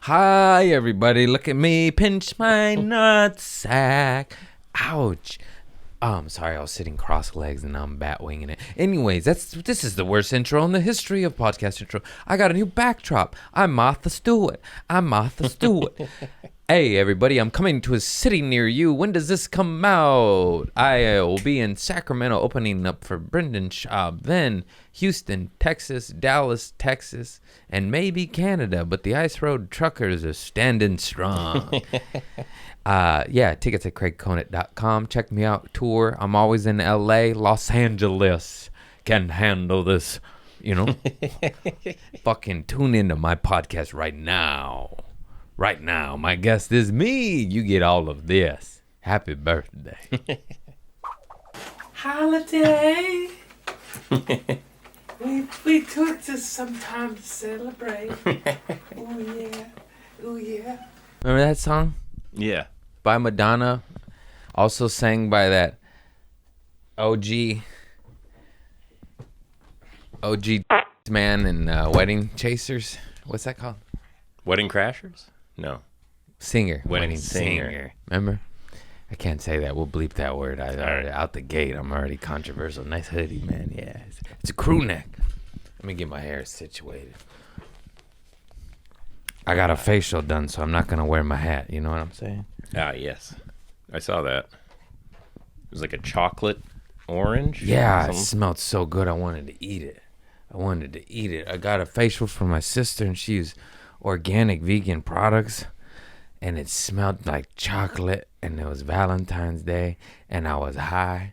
Hi, everybody. Look at me. Pinch my nutsack. Ouch. Oh, I'm sorry. I was sitting cross legs and now I'm bat winging it. Anyways, this is the worst intro in the history of podcast intro. I got a new backdrop. I'm Martha Stewart. Hey, everybody. I'm coming to a city near you. When does this come out? I will be in Sacramento opening up for Brendan Schaub. Then Houston, Texas, Dallas, Texas, and maybe Canada. But the Ice Road Truckers are standing strong. Tickets at craigconant.com. Check me out. Tour. I'm always in LA. Los Angeles can handle this, Fucking tune into my podcast right now. Right now. My guest is me. You get all of this. Happy birthday. Holiday. we took this some time to celebrate. Ooh, yeah. Ooh, yeah. Remember that song? Yeah. By Madonna, also sang by that OG man in Wedding Chasers. What's that called? Wedding Crashers? No. Singer. Wedding singer. Remember? I can't say that. We'll bleep that word. Out the gate, I'm already controversial. Nice hoodie, man. Yeah. It's a crew neck. Let me get my hair situated. I got a facial done, so I'm not going to wear my hat. You know what I'm saying? Ah, yes. I saw that. It was like a chocolate orange. Yeah, it smelled so good. I wanted to eat it. I got a facial from my sister, and she used organic vegan products, and it smelled like chocolate, and it was Valentine's Day, and I was high.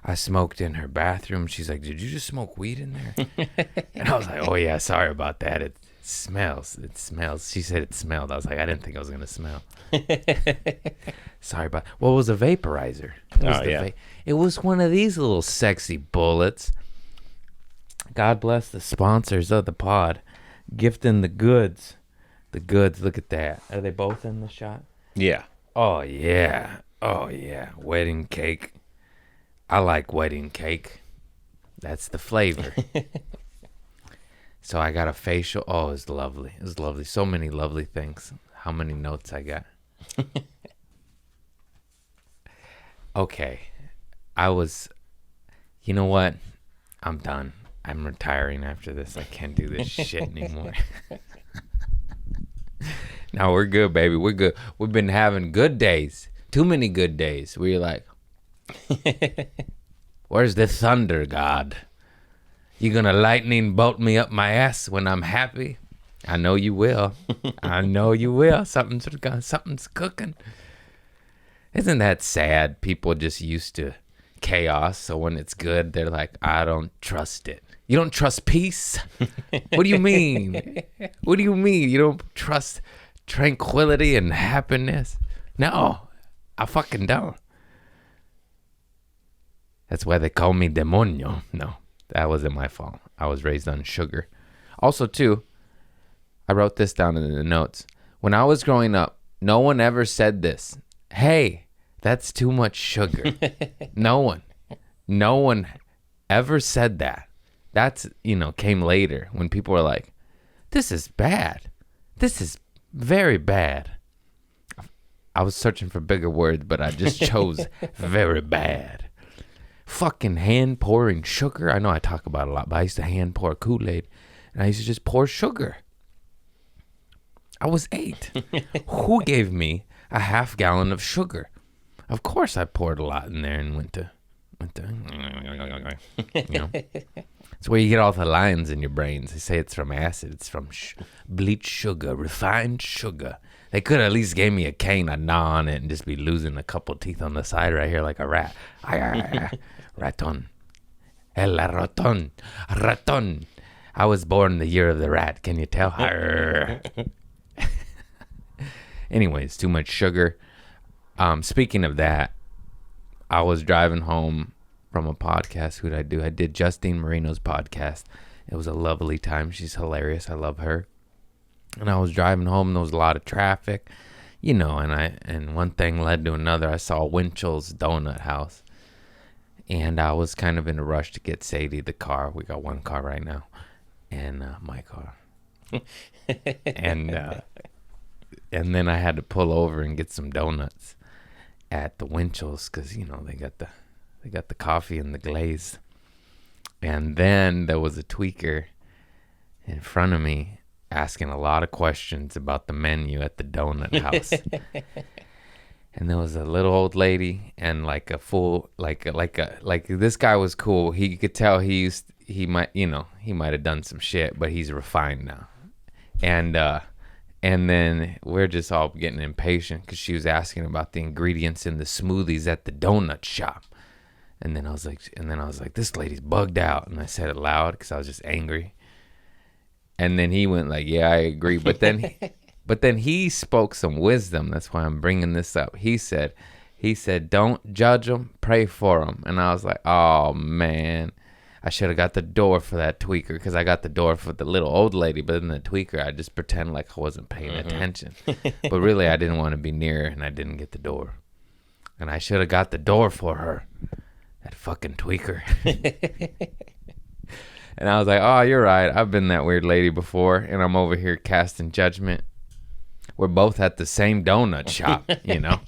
I smoked in her bathroom. She's like, "Did you just smoke weed in there?" And I was like, "Oh, yeah, sorry about that. It smells. She said it smelled. I was like, I didn't think I was going to smell. Sorry about. Well, it was a vaporizer. It was one of these little sexy bullets. God bless the sponsors of the pod, gifting the goods. The goods. Look at that. Are they both in the shot? Yeah. Oh yeah. Wedding cake. I like wedding cake. That's the flavor. So I got a facial. Oh, it was lovely. So many lovely things. How many notes I got? Okay. You know what? I'm done. I'm retiring after this. I can't do this shit anymore. No, we're good, baby. We're good. We've been having good days. Too many good days. Where you're like, where's the thunder, God? You gonna lightning bolt me up my ass when I'm happy? I know you will. Something's cooking. Isn't that sad? People just used to chaos, so when it's good, they're like, I don't trust it. You don't trust peace? What do you mean? You don't trust tranquility and happiness? No, I fucking don't. That's why they call me demonio. No, that wasn't my fault. I was raised on sugar. Also, too, I wrote this down in the notes. When I was growing up, no one ever said this. Hey, that's too much sugar. No one ever said that. That's, came later when people were like, this is bad. This is very bad. I was searching for bigger words, but I just chose very bad. Fucking hand pouring sugar. I know I talk about it a lot, but I used to hand pour Kool-Aid, and I used to just pour sugar. I was 8. Who gave me a half gallon of sugar? Of course I poured a lot in there and went to It's where you get all the lines in your brains. They say it's from acid. It's from bleached sugar, refined sugar. They could at least gave me a cane, I'd gnaw on it, and just be losing a couple teeth on the side right here like a rat. Raton. El raton. Raton. I was born the year of the rat. Can you tell? Anyways, too much sugar. Speaking of that, I was driving home from a podcast. Who'd I do? I did Justine Marino's podcast. It was a lovely time. She's hilarious. I love her. And I was driving home. There was a lot of traffic, and one thing led to another. I saw Winchell's Donut House, and I was kind of in a rush to get Sadie the car. We got one car right now, and my car. And And then I had to pull over and get some donuts at the Winchell's because, you know, they got the coffee and the glaze. And then there was a tweaker in front of me asking a lot of questions about the menu at the donut house. And there was a little old lady and like a fool, like this guy was cool. He could tell he might have done some shit, but he's refined now. And then we're just all getting impatient because she was asking about the ingredients in the smoothies at the donut shop. And then I was like, this lady's bugged out. And I said it loud because I was just angry. And then he went like, yeah, I agree. But then he spoke some wisdom. That's why I'm bringing this up. He said, don't judge them, pray for them. And I was like, oh, man. I should have got the door for that tweaker because I got the door for the little old lady. But then the tweaker, I just pretend like I wasn't paying attention. But really, I didn't want to be near her, and I didn't get the door. And I should have got the door for her. That fucking tweaker. And I was like, oh, you're right. I've been that weird lady before, and I'm over here casting judgment. We're both at the same donut shop, you know.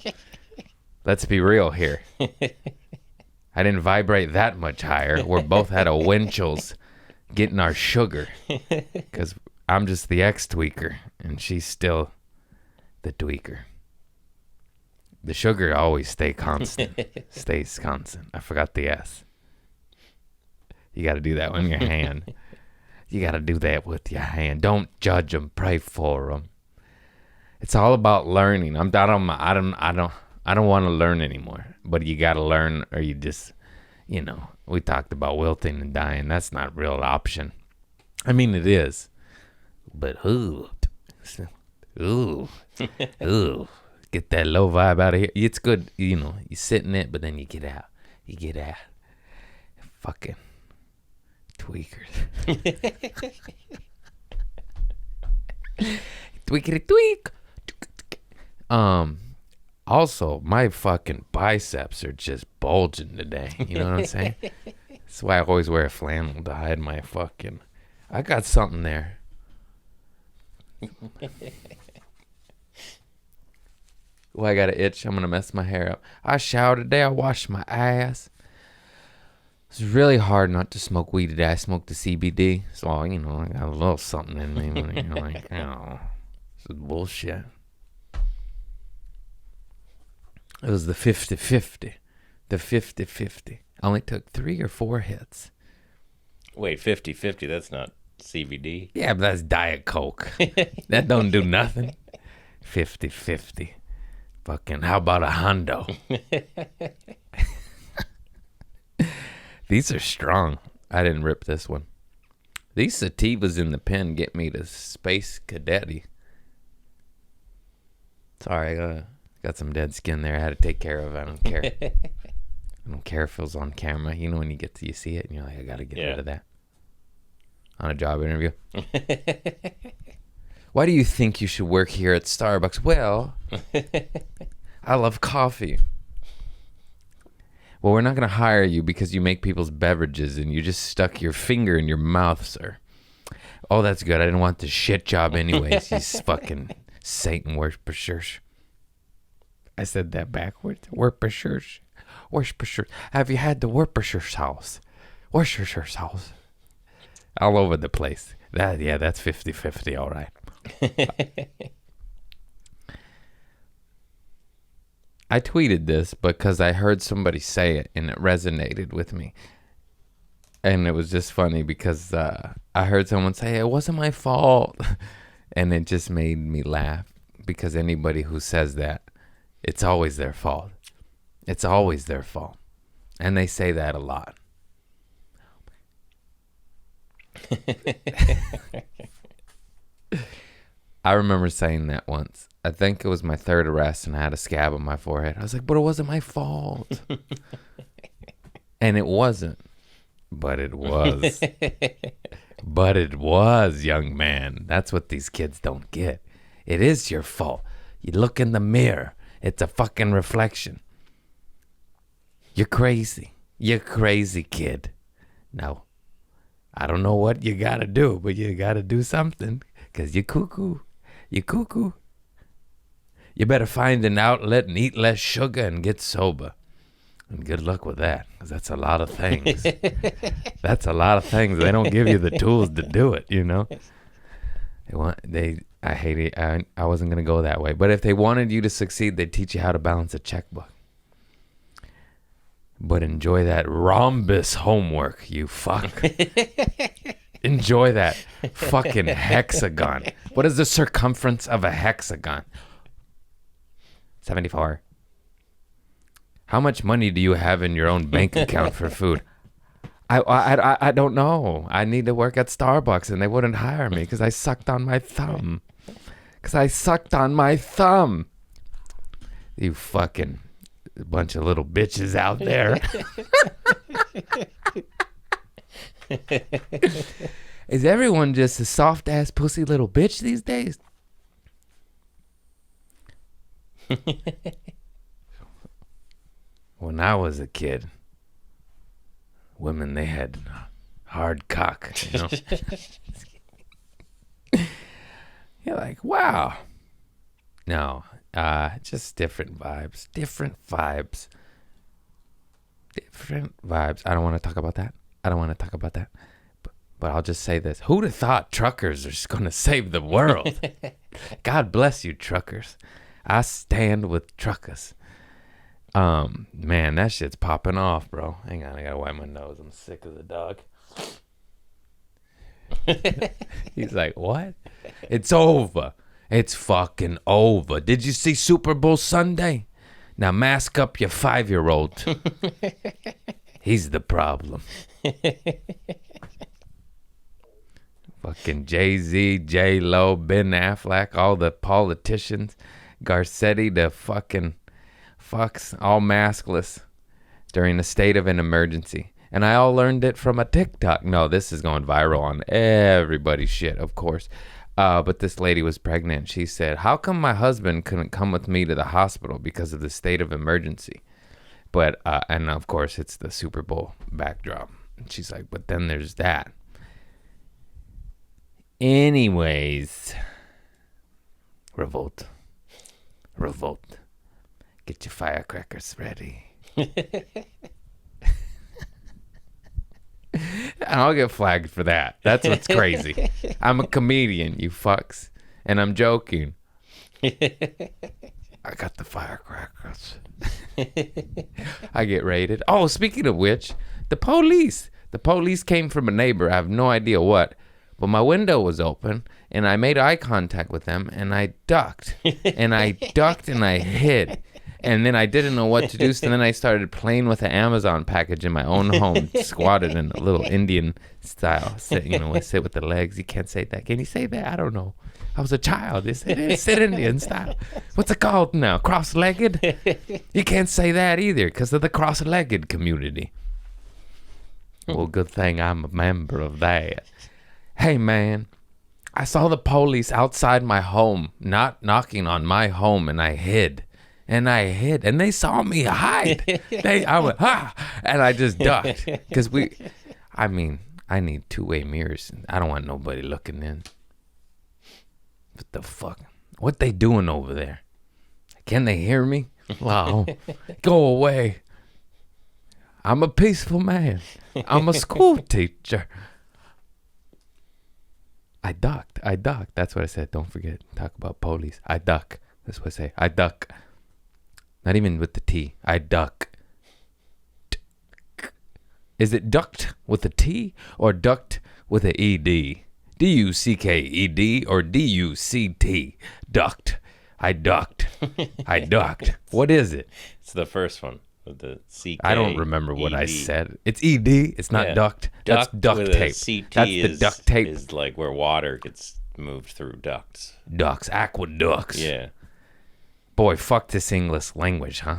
Let's be real here. I didn't vibrate that much higher. We're both at a Winchell's getting our sugar because I'm just the ex-tweaker, and she's still the tweaker. The sugar always stays constant. I forgot the S. You got to do that with your hand. You got to do that with your hand. Don't judge them. Pray for them. It's all about learning. I don't want to learn anymore. But you got to learn, or you just, you know, we talked about wilting and dying. That's not a real option. I mean, it is. But ooh, get that low vibe out of here. It's good, you know. You sit in it, but then you get out. Fucking tweakers. Tweakity tweak. Also, my fucking biceps are just bulging today. You know what I'm saying? That's why I always wear a flannel to hide my fucking... I got something there. I got an itch. I'm going to mess my hair up. I showered today. I washed my ass. It's really hard not to smoke weed today. I smoked the CBD. So, you know, I got a little something in me. You know, like, oh, this is bullshit. It was the 50-50. The 50-50. I only took 3 or 4 hits. Wait, 50-50, that's not CBD. Yeah, but that's Diet Coke. That don't do nothing. 50-50. Fucking, how about a Hondo? These are strong. I didn't rip this one. These sativas in the pen get me to space cadetty. Sorry, I got some dead skin there I had to take care of. I don't care. I don't care if it was on camera. You know when you see it and you're like, I got to get rid of that. On a job interview. Why do you think you should work here at Starbucks? Well, I love coffee. Well, we're not going to hire you because you make people's beverages and you just stuck your finger in your mouth, sir. Oh, that's good. I didn't want the shit job anyways. You fucking Satan worshippers. I said that backwards. Worshippers. Worshippers. Have you had the worshippers house? Worshippers house. All over the place. That's 50-50, all right. I tweeted this because I heard somebody say it and it resonated with me. And it was just funny because I heard someone say, it wasn't my fault. And it just made me laugh because anybody who says that, it's always their fault. It's always their fault. And they say that a lot. I remember saying that once. I think it was my 3rd arrest and I had a scab on my forehead. I was like, but it wasn't my fault. And it wasn't. But it was. But it was, young man. That's what these kids don't get. It is your fault. You look in the mirror. It's a fucking reflection. You're crazy. You're crazy, kid. No. I don't know what you gotta do, but you gotta do something. Because you're cuckoo. You're cuckoo. You better find an outlet and eat less sugar and get sober. And good luck with that, because that's a lot of things. That's a lot of things. They don't give you the tools to do it, you know? I hate it. I wasn't going to go that way. But if they wanted you to succeed, they'd teach you how to balance a checkbook. But enjoy that rhombus homework, you fuck. Enjoy that fucking hexagon. What is the circumference of a hexagon? 74. How much money do you have in your own bank account for food? I don't know. I need to work at Starbucks and they wouldn't hire me because I sucked on my thumb. You fucking bunch of little bitches out there. Is everyone just a soft ass pussy little bitch these days? When I was a kid, women, they had hard cock, you know? You're like, wow. No, just different vibes. I don't want to talk about that. But I'll just say this. Who'd have thought truckers are just going to save the world? God bless you, truckers. I stand with truckers. Man, that shit's popping off, bro. Hang on, I gotta wipe my nose. I'm sick as a dog. He's like, what? It's over. It's fucking over. Did you see Super Bowl Sunday? Now mask up your 5-year-old. He's the problem. Fucking Jay-Z, J-Lo, Ben Affleck, all the politicians, Garcetti, the fucking fucks, all maskless during a state of an emergency. And I all learned it from a TikTok. No, this is going viral on everybody's shit, of course. But this lady was pregnant. She said, how come my husband couldn't come with me to the hospital because of the state of emergency? But, and of course, it's the Super Bowl backdrop. And she's like, but then there's that. Anyways, revolt. Get your firecrackers ready. And I'll get flagged for that. That's what's crazy. I'm a comedian, you fucks. And I'm joking. I got the firecrackers. I get raided. Oh, speaking of which, the police came from a neighbor. I have no idea what. But my window was open, and I made eye contact with them, and I ducked. And I hid. And then I didn't know what to do, so then I started playing with an Amazon package in my own home, squatted in a little Indian style. Sit with the legs. You can't say that. Can you say that? I don't know. I was a child. They said sit Indian style. What's it called now? Cross-legged? You can't say that either because of the cross-legged community. Well, good thing I'm a member of that. Hey, man, I saw the police outside my home, not knocking on my home, and I hid. And they saw me hide. I went, and I just ducked. Because I need two-way mirrors. I don't want nobody looking in. What the fuck? What they doing over there? Can they hear me? Wow. Go away. I'm a peaceful man. I'm a school teacher. I ducked. That's what I said. Don't forget. Talk about police. I duck. That's what I say. I duck. Not even with the T. I duck. Is it ducked with a T or ducked with a ED? D-U-C-K-E-D or D-U-C-T? Ducked. I ducked. I ducked. What is it? It's the first one. With the CK. I don't remember what I said. It's ED. It's not duct. That's duct tape. That's the duct tape. Is like where water gets moved through ducts. Ducts, aqueducts. Yeah. Boy, fuck this English language, huh?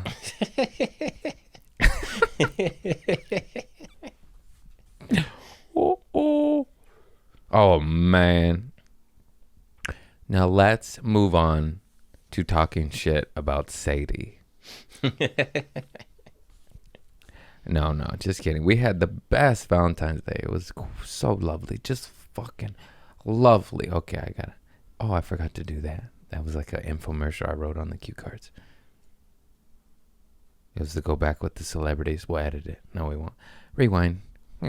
Oh, man. Now let's move on to talking shit about Sadie. No, just kidding. We had the best Valentine's Day. It was so lovely. Just fucking lovely. Okay, I forgot to do that. That was like an infomercial I wrote on the cue cards. It was to go back with the celebrities. We'll edit it. No, we won't. Rewind. I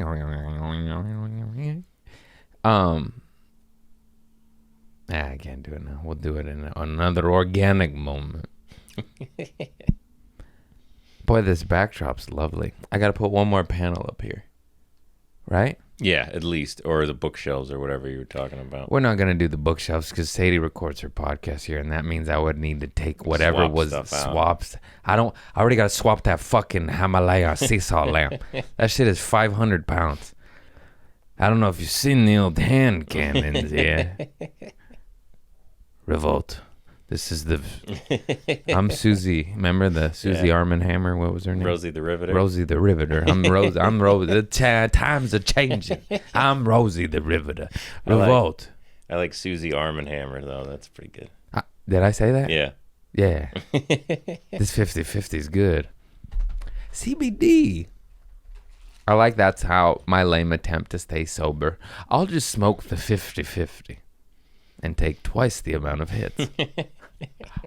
can't do it now. We'll do it in another organic moment. Boy, this backdrop's lovely. I got to put one more panel up here. Right? Yeah, at least. Or the bookshelves or whatever you were talking about. We're not going to do the bookshelves because Sadie records her podcast here, and that means I would need to take whatever was swaps. I already got to swap that fucking Himalaya seesaw lamp. That shit is 500 pounds. I don't know if you've seen the old hand cannons, yeah. Revolt. This is the... I'm Susie. Remember the Susie Arm and Hammer? What was her name? Rosie the Riveter. Rosie the Riveter. I'm Rose. The times are changing. I'm Rosie the Riveter. Revolt. I like Susie Arm and Hammer, though. That's pretty good. Did I say that? Yeah. Yeah. This 50-50 is good. CBD. I like that's how my lame attempt to stay sober. I'll just smoke the 50-50 and take twice the amount of hits.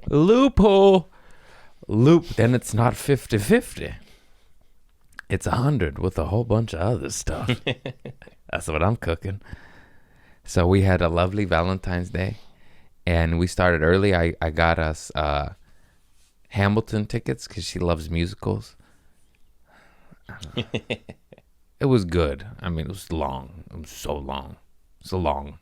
Loophole. Then it's not 50-50. It's 100 with a whole bunch of other stuff. That's what I'm cooking. So we had a lovely Valentine's Day, and we started early. I got us Hamilton tickets because she loves musicals. It was good. I mean, it was long. It was so long. So long.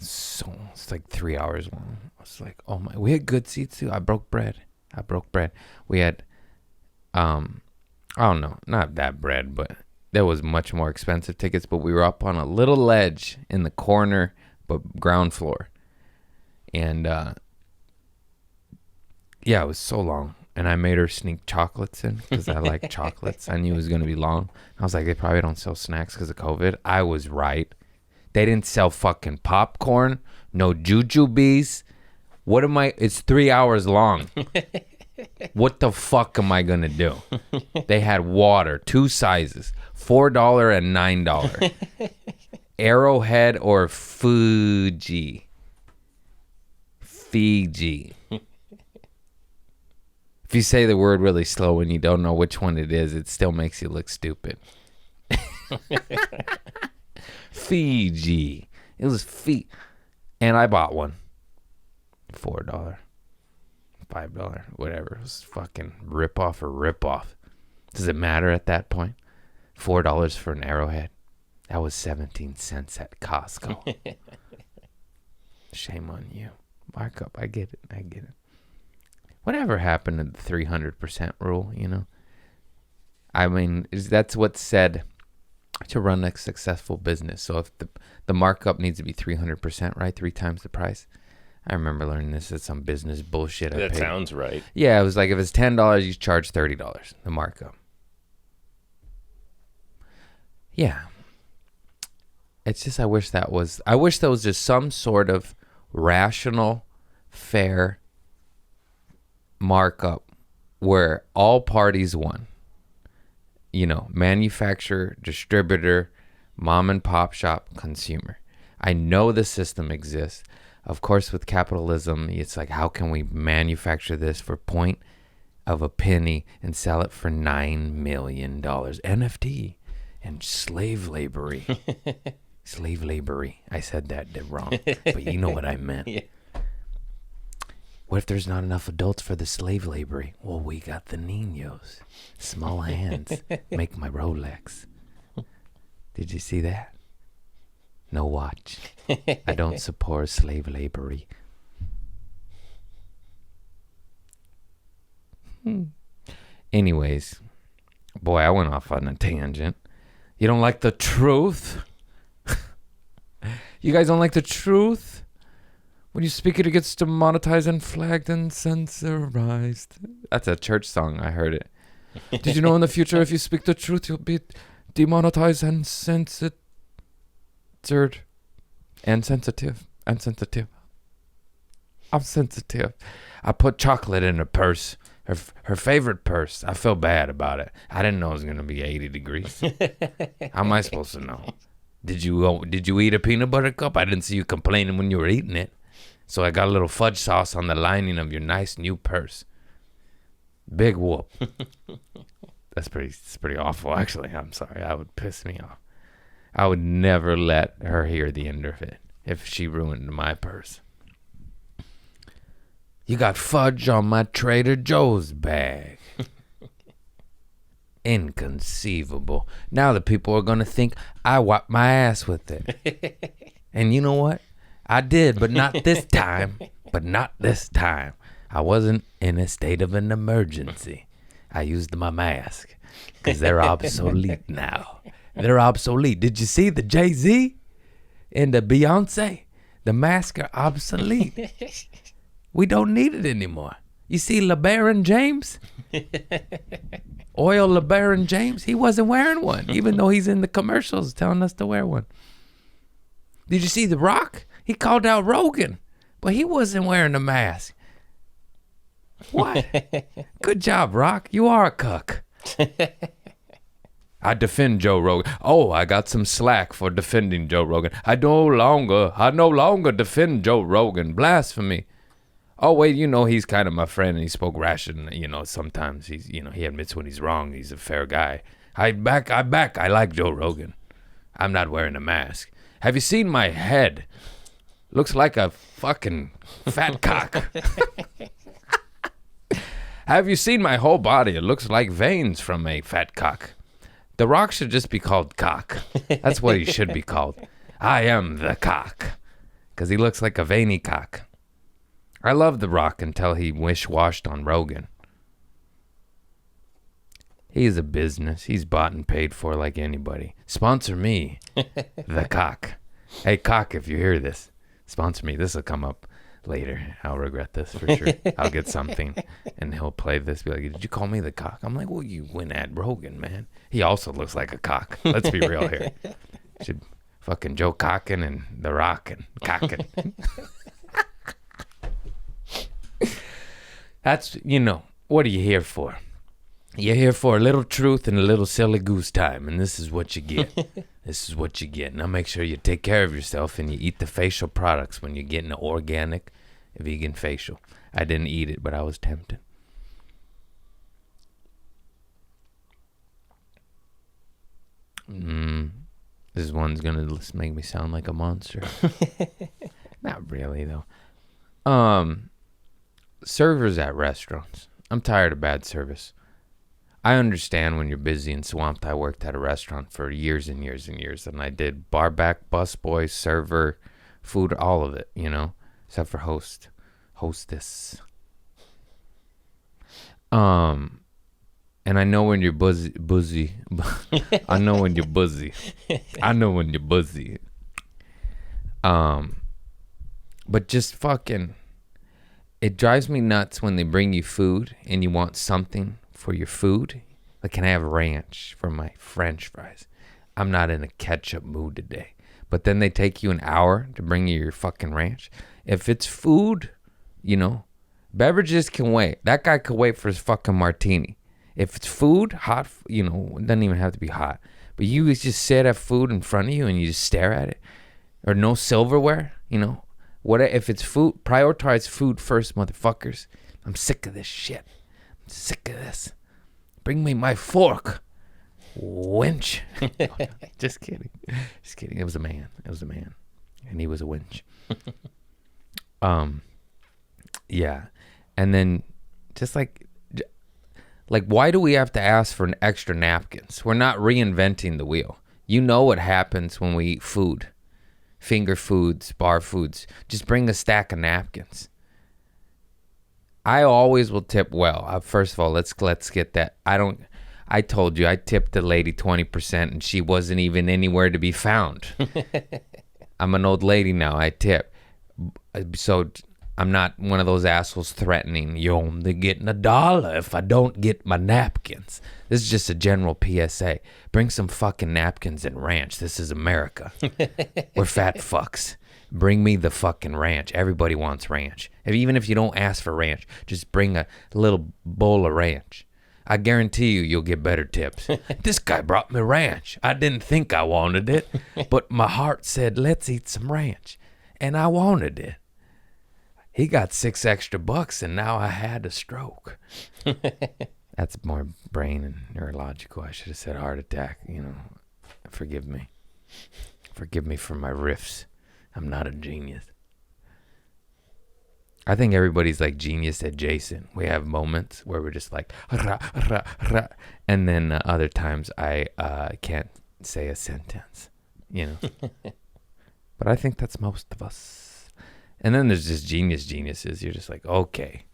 So it's like 3 hours long. I was like, oh my. We had good seats too. I broke bread. We had, I don't know, not that bread, but there was much more expensive tickets. But we were up on a little ledge in the corner, but ground floor. And yeah, it was so long. And I made her sneak chocolates in because I like chocolates. I knew it was going to be long. I was like, they probably don't sell snacks because of COVID. I was right. They didn't sell fucking popcorn, no jujubes. What am I? It's 3 hours long. What the fuck am I going to do? They had water, 2 sizes, $4 and $9. Arrowhead or Fiji. If you say the word really slow and you don't know which one it is, it still makes you look stupid. Fiji. It was and I bought one. $4, $5, whatever. It was fucking rip off. Does it matter at that point? $4 for an Arrowhead. That was 17 cents at Costco. Shame on you. Markup. I get it. Whatever happened to the 300% rule, you know? I mean, that's what's said to run a successful business. So if the markup needs to be 300%, right? 3 times the price. I remember learning this at some business bullshit. That sounds right. Yeah, it was like if it's $10, you charge $30, the markup. Yeah. It's just I wish there was just some sort of rational, fair markup where all parties won. You know, manufacturer, distributor, mom and pop shop, consumer. I know the system exists. Of course, with capitalism, it's like, how can we manufacture this for point of a penny and sell it for $9 million? NFT and slave labory. Slave labory. I said that wrong, but you know what I meant. Yeah. What if there's not enough adults for the slave labory? Well, we got the niños. Small hands make my Rolex. Did you see that? No watch. I don't support slave labory. Anyways, boy, I went off on a tangent. You don't like the truth? You guys don't like the truth? When you speak it gets demonetized and flagged and censorized. That's a church song. I heard it. Did you know in the future if you speak the truth you'll be demonetized and censored and sensitive and sensitive. I'm sensitive. I put chocolate in her purse. Her favorite purse. I feel bad about it. I didn't know it was gonna be 80 degrees. How am I supposed to know? Did you eat a peanut butter cup? I didn't see you complaining when you were eating it. So I got a little fudge sauce on the lining of your nice new purse. Big whoop. It's pretty awful, actually. I'm sorry. That would piss me off. I would never let her hear the end of it if she ruined my purse. You got fudge on my Trader Joe's bag. Inconceivable. Now the people are going to think I wiped my ass with it. And you know what? I did, but not this time. I wasn't in a state of an emergency. I used my mask because they're obsolete now. They're obsolete. Did you see the Jay-Z and the Beyonce? The masks are obsolete. We don't need it anymore. You see LeBaron James? Oil LeBaron James? He wasn't wearing one, even though he's in the commercials telling us to wear one. Did you see The Rock? He called out Rogan, but he wasn't wearing a mask. What? Good job, Rock. You are a cuck. I defend Joe Rogan. Oh, I got some slack for defending Joe Rogan. I no longer defend Joe Rogan. Blasphemy. Oh, wait, he's kind of my friend and he spoke ration. Sometimes he admits when he's wrong. He's a fair guy. I back. I like Joe Rogan. I'm not wearing a mask. Have you seen my head? Looks like a fucking fat cock. Have you seen my whole body? It looks like veins from a fat cock. The Rock should just be called Cock. That's what he should be called. I am the cock. Because he looks like a veiny cock. I love The Rock until he wish-washed on Rogan. He's a business. He's bought and paid for like anybody. Sponsor me, the cock. Hey, cock, if you hear this, sponsor me. This will come up later. I'll regret this for sure. I'll get something, and he'll play this. Be like, did you call me the cock? I'm like, well, you went at Rogan, man. He also looks like a cock. Let's be real here. Should fucking Joe Cockin and The Rock and Cockin. That's, what are you here for? You're here for a little truth and a little silly goose time, and this is what you get. This is what you get. Now make sure you take care of yourself and you eat the facial products when you're getting an organic vegan facial. I didn't eat it, but I was tempted. This one's going to make me sound like a monster. Not really, though. Servers at restaurants. I'm tired of bad service. I understand when you're busy and swamped. I worked at a restaurant for years and years and years, and I did bar back, busboy, server, food, all of it, except for hostess. And I know when you're buzzy. I know when you're buzzy. But just fucking, it drives me nuts when they bring you food and you want something for your food. Like, can I have ranch for my French fries? I'm not in a ketchup mood today. But then they take you an hour to bring you your fucking ranch. If it's food, beverages can wait. That guy could wait for his fucking martini. If it's food, hot, it doesn't even have to be hot. But you just sit at food in front of you and you just stare at it. Or no silverware, What if it's food? Prioritize food first, motherfuckers. I'm sick of this shit. I'm sick of this. Bring me my fork, winch. Just kidding. Just kidding. It was a man. And he was a winch. Yeah. And then just like, why do we have to ask for an extra napkins? We're not reinventing the wheel. You know what happens when we eat food. Finger foods, bar foods. Just bring a stack of napkins. I always will tip well. First of all, let's get that. I told you I tipped the lady 20% and she wasn't even anywhere to be found. I'm an old lady now. I tip. So I'm not one of those assholes threatening, you're only getting $1 if I don't get my napkins. This is just a general PSA. Bring some fucking napkins and ranch. This is America. We're fat fucks. Bring me the fucking ranch. Everybody wants ranch. Even if you don't ask for ranch, just bring a little bowl of ranch. I guarantee you'll get better tips. This guy brought me ranch. I didn't think I wanted it, but my heart said, let's eat some ranch. And I wanted it. he got $6 extra and now I had a stroke. That's more brain and neurological. I should have said heart attack. Forgive me. Forgive me for my riffs. I'm not a genius. I think everybody's like genius adjacent. We have moments where we're just like, rah, rah, rah, and then other times I can't say a sentence, But I think that's most of us. And then there's just geniuses. You're just like, okay,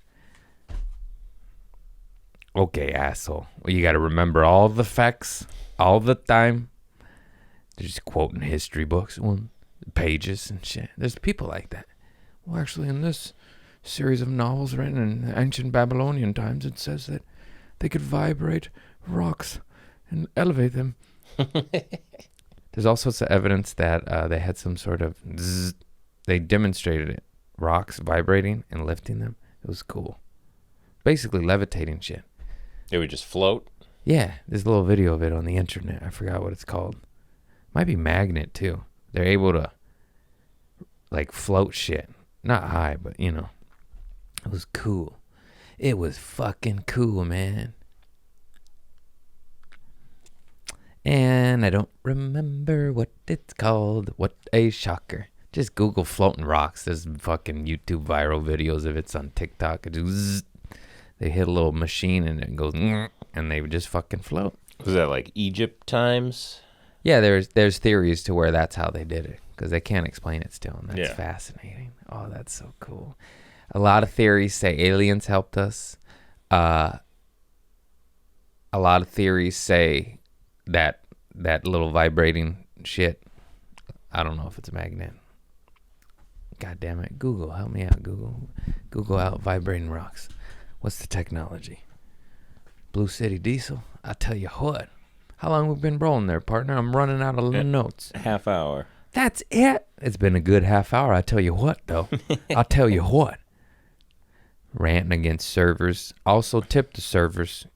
asshole. Well, you got to remember all the facts all the time. They're just quoting history books, pages and shit. There's people like that. Well, actually, in this series of novels written in ancient Babylonian times, it says that they could vibrate rocks and elevate them. There's all sorts of evidence that they had some sort of zzz. They demonstrated it. Rocks vibrating and lifting them. It was cool. Basically levitating shit. They would just float? Yeah, there's a little video of it on the internet. I forgot what it's called. Might be magnet too. They're able to like float shit. Not high, but it was cool. It was fucking cool, man. And I don't remember what it's called. What a shocker. Just Google floating rocks. There's fucking YouTube viral videos of it on TikTok. It just, they hit a little machine and it goes, and they would just fucking float. Was that like Egypt times? Yeah, there's theories to where that's how they did it because they can't explain it still, and that's fascinating. Oh, that's so cool. A lot of theories say aliens helped us. A lot of theories say that little vibrating shit. I don't know if it's a magnet. God damn it. Google, help me out, Google. Google out vibrating rocks. What's the technology? Blue City Diesel? I tell you what. How long we been rolling there, partner? I'm running out of notes. Half hour. That's it. It's been a good half hour. I tell you what, though. I'll tell you what. Ranting against servers. Also tip the servers.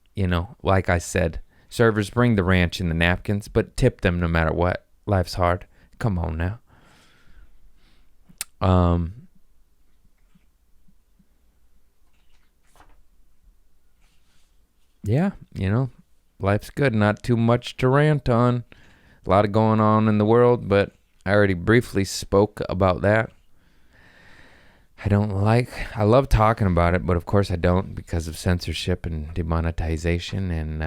Like I said, servers bring the ranch and the napkins, but tip them no matter what. Life's hard. Come on now. Yeah, life's good. Not too much to rant on. A lot of going on in the world, but I already briefly spoke about that. I love talking about it, but of course I don't because of censorship and demonetization, and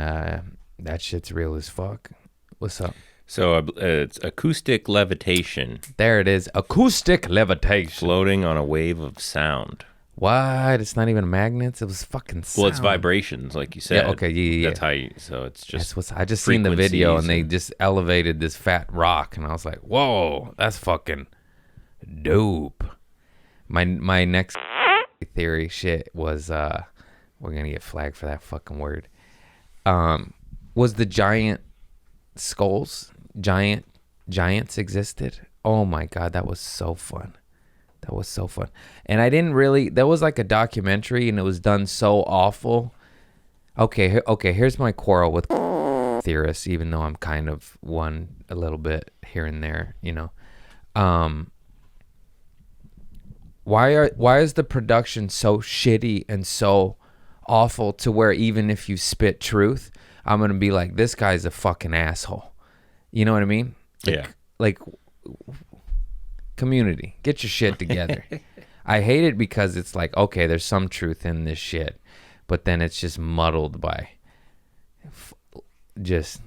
that shit's real as fuck. What's up? So it's acoustic levitation. There it is. Acoustic levitation. Floating on a wave of sound. What? It's not even magnets. It was fucking sound. Well, it's vibrations, like you said. Yeah. Okay. Yeah. That's how you. So it's just. I just seen the video and they just elevated this fat rock, and I was like, "Whoa, that's fucking dope." My next theory shit was we're gonna get flagged for that fucking word. Was the giant skulls? Giants existed. Oh my god, that was so fun. That was so fun. And I didn't really, there was like a documentary and it was done so awful. Okay, here's my quarrel with theorists, even though I'm kind of one a little bit here and there, Why is the production so shitty and so awful to where even if you spit truth, I'm going to be like, this guy's a fucking asshole. You know what I mean? Like community, get your shit together. I hate it because it's like, okay, there's some truth in this shit, but then it's just muddled by just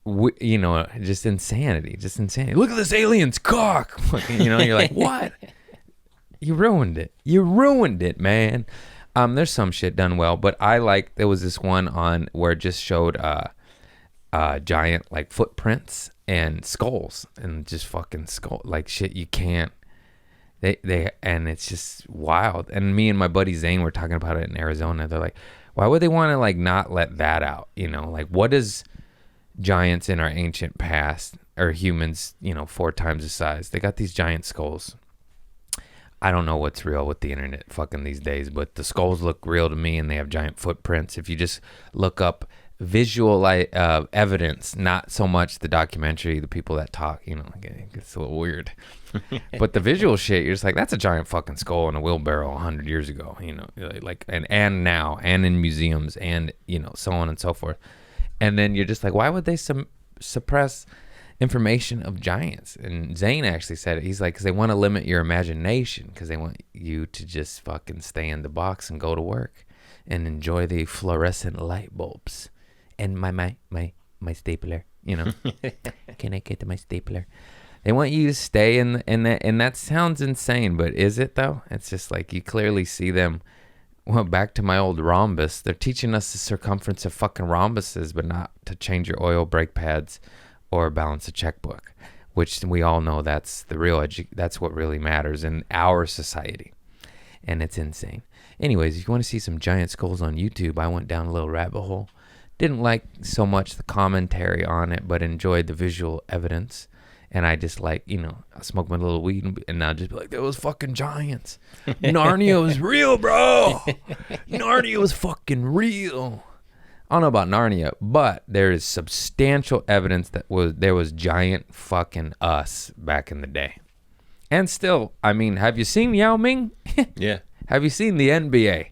just insanity. Look at this alien's cock. You're like, what? You ruined it, man. There's some shit done well, but there was this one on where it just showed giant like footprints and skulls and just fucking skull like shit you can't and it's just wild. And me and my buddy Zane were talking about it in Arizona. They're like, why would they want to like not let that out? Like what is giants in our ancient past or humans, 4 times the size? They got these giant skulls. I don't know what's real with the internet fucking these days, but the skulls look real to me and they have giant footprints. If you just look up visual evidence, not so much the documentary, the people that talk, you know, it gets a little weird. But the visual shit, you're just like, that's a giant fucking skull in a wheelbarrow 100 years ago, you know, like, and now, and in museums, and, you know, so on and so forth. And then you're just like, why would they suppress information of giants? And Zane actually said it. He's like, because they want to limit your imagination, because they want you to just fucking stay in the box and go to work and enjoy the fluorescent light bulbs and my stapler, you know. Can I get to my stapler? They want you to stay in that, and that sounds insane, but is it though? It's just like you clearly see them. Well, back to my old rhombus. They're teaching us the circumference of fucking rhombuses, but not to change your oil, brake pads, or balance a checkbook, which we all know that's the real that's what really matters in our society, and it's insane. Anyways, if you want to see some giant skulls on YouTube, I went down a little rabbit hole. Didn't like so much the commentary on it, but enjoyed the visual evidence. And I just like, you know, I smoke my little weed and I'll just be like, there was fucking giants. Narnia was real, bro. Narnia was fucking real. I don't know about Narnia, but there is substantial evidence that there was giant fucking us back in the day. And still, I mean, have you seen Yao Ming? Yeah. Have you seen the NBA?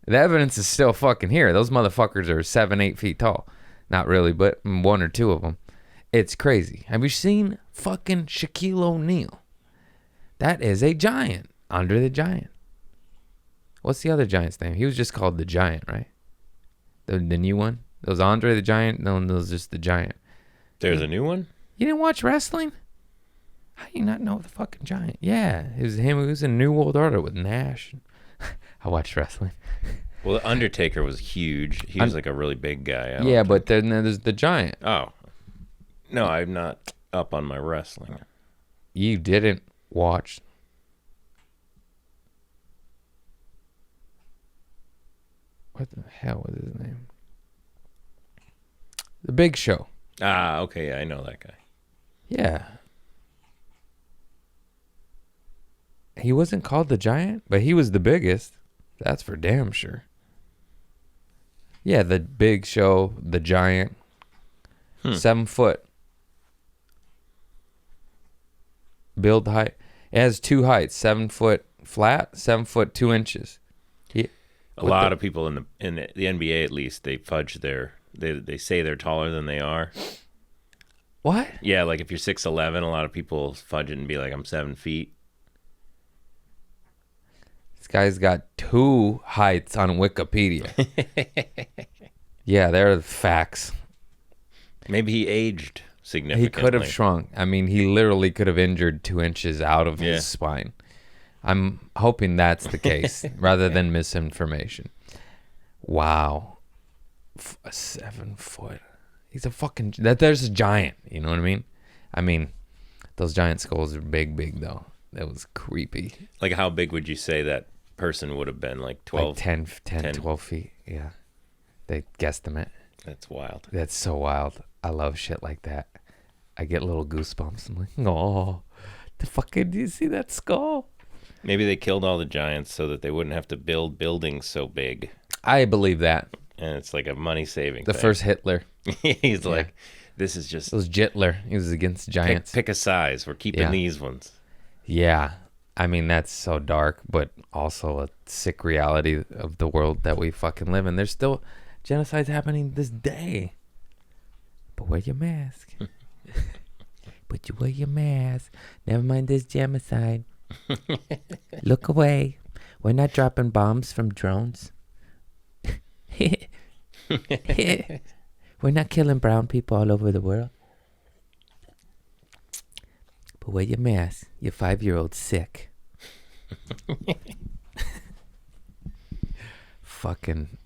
The evidence is still fucking here. Those motherfuckers are 7-8 feet tall. Not really, but one or two of them. It's crazy. Have you seen fucking Shaquille O'Neal? That is a giant. Andre the Giant. What's the other giant's name? He was just called the Giant, right? The new one? That was Andre the Giant? No, that was just the Giant. There's a new one? You didn't watch wrestling? How do you not know the fucking Giant? Yeah, it was him. He was in New World Order with Nash. I watched wrestling. Well, the Undertaker was huge. He was like a really big guy. Yeah, but then there's the Giant. Oh. No, I'm not up on my wrestling. You didn't watch. What the hell was his name? The Big Show. Ah, okay, yeah, I know that guy. Yeah. He wasn't called the Giant, but he was the biggest. That's for damn sure. Yeah, the Big Show, the Giant. 7 foot. Build height. It has two heights: 7 foot flat, 7 foot 2 inches. A lot of people in the NBA, at least, they fudge they say they're taller than they are. What? Yeah, like if you're 6'11", a lot of people fudge it and be like, I'm 7 feet. This guy's got 2 heights on Wikipedia. Yeah, there are the facts. Maybe he aged significantly. He could have shrunk. I mean, he literally could have injured 2 inches out of his spine. I'm hoping that's the case rather than misinformation. Wow. 7 foot. He's a fucking... There's a giant. You know what I mean? I mean, those giant skulls are big, though. That was creepy. Like, how big would you say that person would have been? Like 12? Like 10, 12 feet. Yeah. They guesstimate. That's wild. That's so wild. I love shit like that. I get little goosebumps. I'm like, oh, the fucking... Do you see that skull? Maybe they killed all the giants so that they wouldn't have to build buildings so big. I believe that. And it's like a money-saving The thing. first Hitler. He's like, this is just... It was Hitler. He was against giants. Pick a size. We're keeping these ones. Yeah. I mean, that's so dark, but also a sick reality of the world that we fucking live in. There's still genocides happening this day. But wear your mask. But you wear your mask. Never mind this genocide. Look away. We're not dropping bombs from drones. We're not killing brown people all over the world. But wear your mask. Your 5-year-old's sick. Fucking...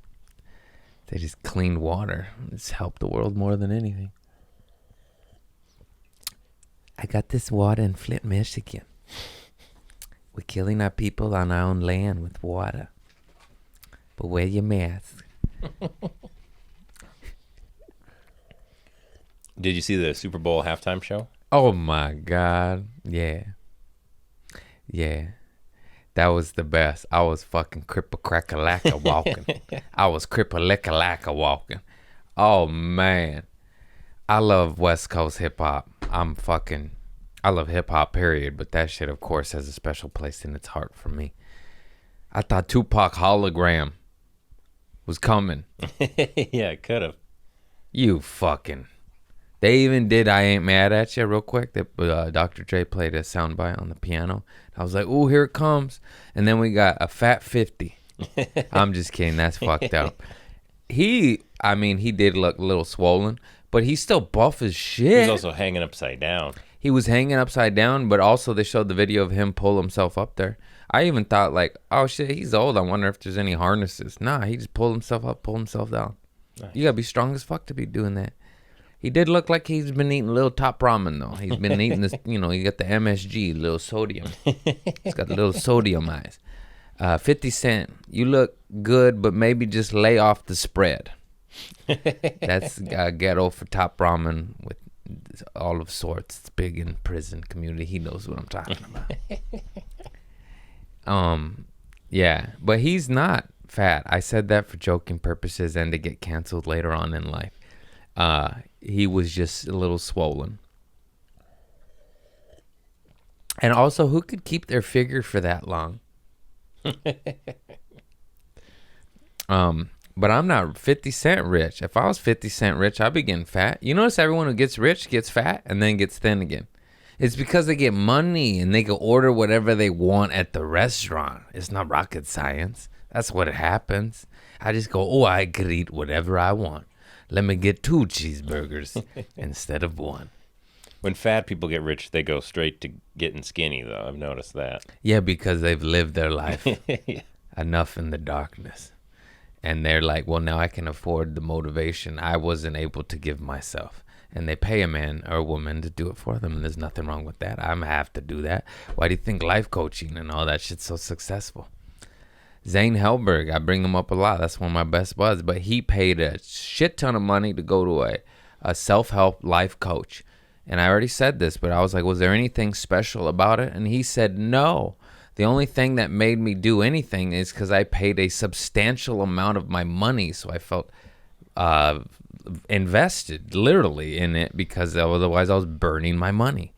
They just cleaned water. It's helped the world more than anything. I got this water in Flint, Michigan. We're killing our people on our own land with water. But wear your mask. Did you see the Super Bowl halftime show? Oh my God. Yeah. Yeah. That was the best. I was fucking cripple-crack-a-lacka walking. I was cripple-licka-lacka walking. Oh man, I love West Coast hip hop. I love hip hop, period. But that shit, of course, has a special place in its heart for me. I thought Tupac Hologram was coming. Yeah, it could have. You fucking. They even did I Ain't Mad at You real quick. That Dr. Dre played a soundbite on the piano. I was like, ooh, here it comes. And then we got a Fat 50. I'm just kidding. That's fucked up. He did look a little swollen, but he's still buff as shit. He was also hanging upside down. He was hanging upside down, but also they showed the video of him pull himself up there. I even thought like, oh shit, he's old. I wonder if there's any harnesses. Nah, he just pulled himself up, pulled himself down. Nice. You gotta be strong as fuck to be doing that. He did look like he's been eating a little top ramen though. He's been eating this, you got the MSG, little sodium. He's got the little sodium eyes. 50 Cent, you look good, but maybe just lay off the spread. That's ghetto for top ramen with all of sorts. It's big in prison community. He knows what I'm talking about. Yeah, but he's not fat. I said that for joking purposes and to get canceled later on in life. He was just a little swollen. And also, who could keep their figure for that long? But I'm not 50 Cent rich. If I was 50 Cent rich, I'd be getting fat. You notice everyone who gets rich gets fat and then gets thin again. It's because they get money and they can order whatever they want at the restaurant. It's not rocket science. That's what happens. I just go, oh, I could eat whatever I want. Let me get 2 cheeseburgers instead of 1. When fat people get rich, they go straight to getting skinny, though. I've noticed that. Yeah, because they've lived their life. Yeah. Enough in the darkness. And they're like, well, now I can afford the motivation I wasn't able to give myself. And they pay a man or a woman to do it for them. And there's nothing wrong with that. I'm have to do that. Why do you think life coaching and all that shit's so successful? Zane Helberg, I bring him up a lot. That's one of my best buds. But he paid a shit ton of money to go to a self-help life coach. And I already said this, but I was like, was there anything special about it? And he said, no. The only thing that made me do anything is because I paid a substantial amount of my money. So I felt invested literally in it because otherwise I was burning my money.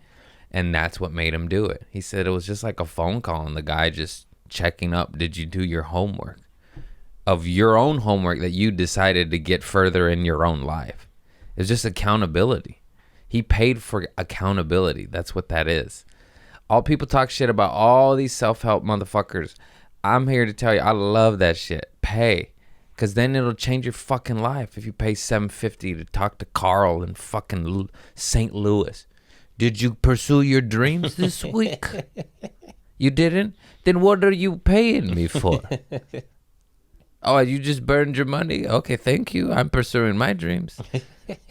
And that's what made him do it. He said it was just like a phone call and the guy just checking up. Did you do your homework? Of your own homework that you decided to get further in your own life. It's just accountability. He paid for accountability. That's what that is. All people talk shit about all these self-help motherfuckers. I'm here to tell you, I love that shit. Pay. Because then it'll change your fucking life if you pay $750 to talk to Carl in fucking St. Louis. Did you pursue your dreams this week? You didn't? Then what are you paying me for? Oh, you just burned your money? Okay, thank you. I'm pursuing my dreams.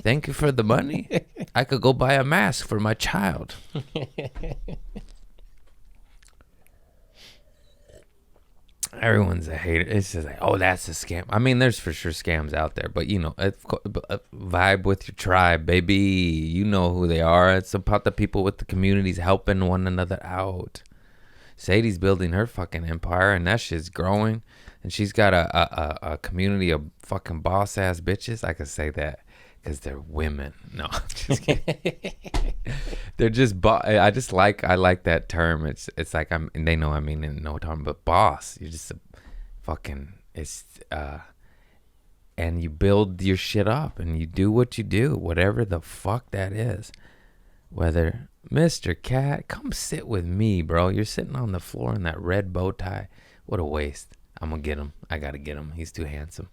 Thank you for the money. I could go buy a mask for my child. Everyone's a hater. It's just like, oh, that's a scam. I mean, there's for sure scams out there, but vibe with your tribe, baby. You know who they are. It's about the people with the communities helping one another out. Sadie's building her fucking empire, and that shit's growing. And she's got a community of fucking boss ass bitches. I could say that because they're women. No, I'm just kidding. They're just I like that term. It's like they know I mean in no time, but boss. You're just a fucking and you build your shit up and you do what you do, whatever the fuck that is. Whether Mr. Cat, come sit with me, bro. You're sitting on the floor in that red bow tie. What a waste. I'm going to get him. I got to get him. He's too handsome.